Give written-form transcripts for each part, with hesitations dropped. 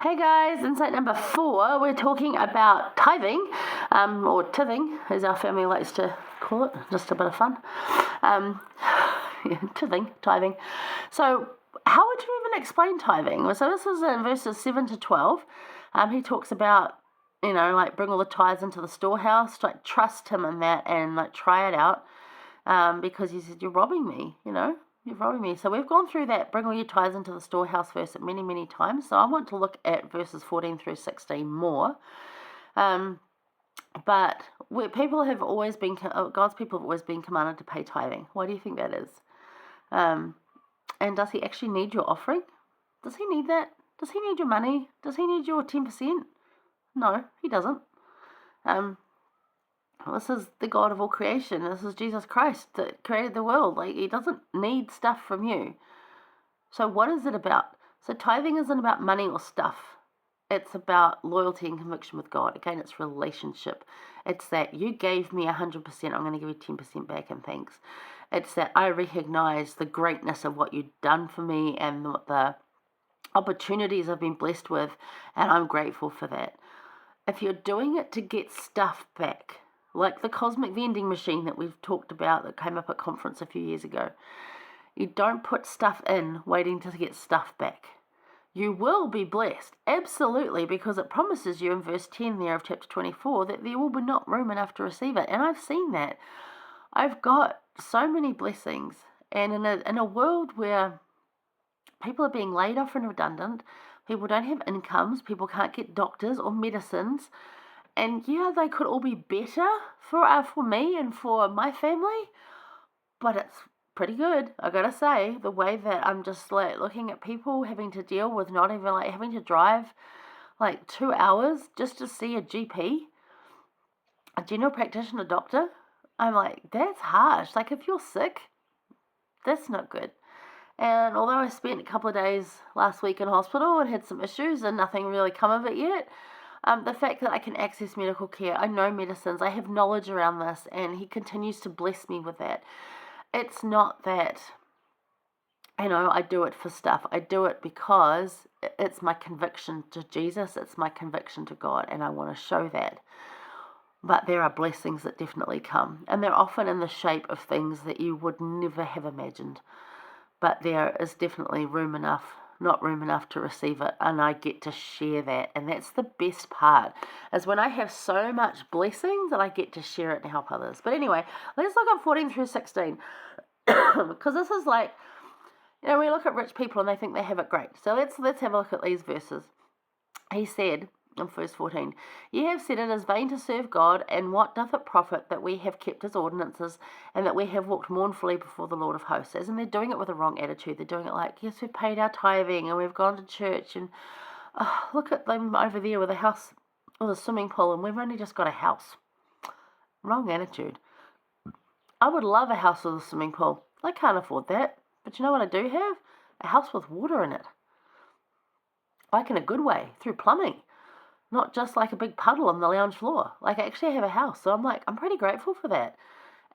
Hey guys, insight number 4, we're talking about tithing, or tithing, as our family likes to call it, just a bit of fun. Tithing. So, how would you even explain tithing? So this is in verses 7 to 12. He talks about, like bring all the tithes into the storehouse, like trust him in that and like try it out, because he said, you're robbing me, You're robbing me. So we've gone through that bring all your tithes into the storehouse verse many, many times. So I want to look at verses 14 through 16 more. But God's people have always been commanded to pay tithing. Why do you think that is? And does he actually need your offering? Does he need that? Does he need your money? Does he need your 10%? No, he doesn't. This is the God of all creation. This is Jesus Christ that created the world. Like, he doesn't need stuff from you. So what is it about? So tithing isn't about money or stuff. It's about loyalty and conviction with God. Again, it's relationship. It's that you gave me 100%, I'm going to give you 10% back in thanks. It's that I recognize the greatness of what you've done for me and what the opportunities I've been blessed with, and I'm grateful for that. If you're doing it to get stuff back, like the cosmic vending machine that we've talked about that came up at conference a few years ago, you don't put stuff in waiting to get stuff back. You will be blessed, absolutely, because it promises you in verse 10 there of chapter 24 that there will be not room enough to receive it. And I've seen that. I've got so many blessings. And in a world where people are being laid off and redundant, people don't have incomes, people can't get doctors or medicines, and yeah, they could all be better for me and for my family, but it's pretty good, I gotta say. The way that I'm just like looking at people having to deal with not even like having to drive like 2 hours just to see a GP, a general practitioner doctor. I'm like, that's harsh. Like, if you're sick, that's not good. And although I spent a couple of days last week in hospital and had some issues and nothing really come of it yet, the fact that I can access medical care, I know medicines, I have knowledge around this, and he continues to bless me with that. It's not that, I do it for stuff. I do it because it's my conviction to Jesus, it's my conviction to God, and I want to show that. But there are blessings that definitely come, and they're often in the shape of things that you would never have imagined. But there is definitely not room enough to receive it, and I get to share that, and that's the best part, is when I have so much blessing that I get to share it and help others. But anyway, let's look at 14 through 16, because this is like, we look at rich people and they think they have it great. So let's have a look at these verses. He said, in verse 14, ye have said it is vain to serve God, and what doth it profit that we have kept his ordinances, and that we have walked mournfully before the Lord of hosts? As in, they're doing it with a wrong attitude. They're doing it like, yes, we've paid our tithing, and we've gone to church, and look at them over there with a house with a swimming pool, and we've only just got a house. Wrong attitude. I would love a house with a swimming pool. I can't afford that. But you know what I do have? A house with water in it. Like in a good way, through plumbing. Not just like a big puddle on the lounge floor. Like, I actually have a house. So I'm pretty grateful for that.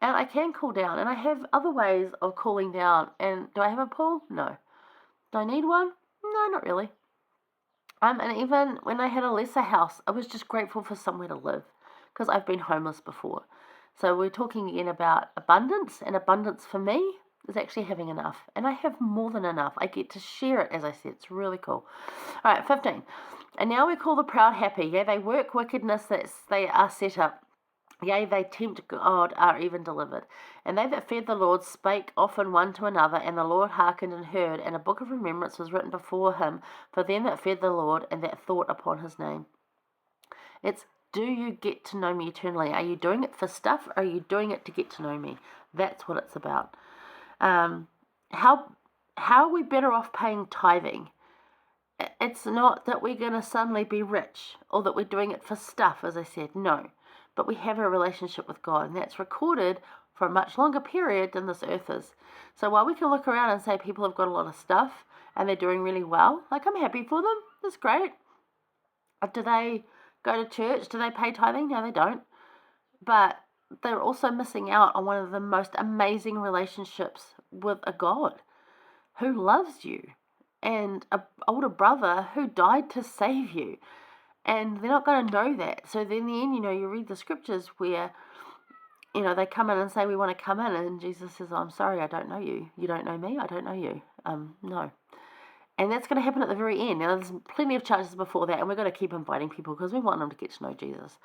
And I can cool down. And I have other ways of cooling down. And do I have a pool? No. Do I need one? No, not really. And even when I had a lesser house, I was just grateful for somewhere to live. Because I've been homeless before. So we're talking again about abundance. And abundance for me is actually having enough. And I have more than enough. I get to share it, as I said. It's really cool. All right, 15. And now we call the proud happy. Yea, they work wickedness, that they are set up. Yea, they tempt God, are even delivered. And they that feared the Lord spake often one to another, and the Lord hearkened and heard, and a book of remembrance was written before him for them that feared the Lord, and that thought upon his name. It's, do you get to know me eternally? Are you doing it for stuff, or are you doing it to get to know me? That's what it's about. How are we better off paying tithing? It's not that we're going to suddenly be rich, or that we're doing it for stuff, as I said. No. But we have a relationship with God, and that's recorded for a much longer period than this earth is. So while we can look around and say people have got a lot of stuff, and they're doing really well, like, I'm happy for them. That's great. Do they go to church? Do they pay tithing? No, they don't. But they're also missing out on one of the most amazing relationships with a God who loves you and an older brother who died to save you. And they're not going to know that. So then in the end, you read the scriptures where, they come in and say, we want to come in. And Jesus says, I'm sorry, I don't know you. You don't know me, I don't know you. No. And that's going to happen at the very end. Now, there's plenty of chances before that, and we're going to keep inviting people because we want them to get to know Jesus.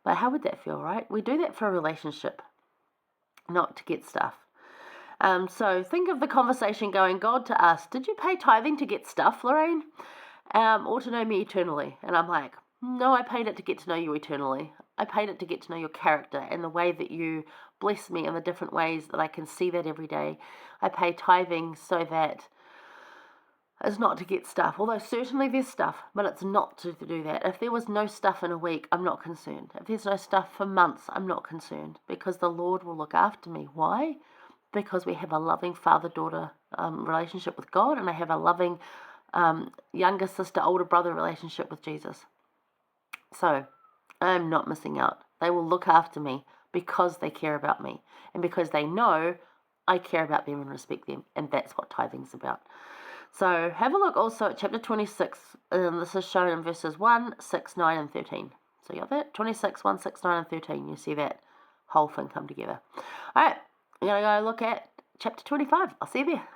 But how would that feel, right? We do that for a relationship, not to get stuff. So think of the conversation going, God to us, did you pay tithing to get stuff, Lorraine? Or to know me eternally? And I'm like, no, I paid it to get to know you eternally. I paid it to get to know your character and the way that you bless me and the different ways that I can see that every day. I pay tithing so that it's not to get stuff, although certainly there's stuff, but it's not to do that. If there was no stuff in a week, I'm not concerned. If there's no stuff for months, I'm not concerned, because the Lord will look after me. Why? Because we have a loving father-daughter relationship with God, and I have a loving younger sister, older brother relationship with Jesus. So I'm not missing out. They will look after me because they care about me, and because they know I care about them and respect them, and that's what tithing's about. So have a look also at chapter 26, and this is shown in verses 1, 6, 9, and 13. So you got that? 26, 1, 6, 9, and 13. You see that whole thing come together. All right, I'm going to go look at chapter 25. I'll see you there.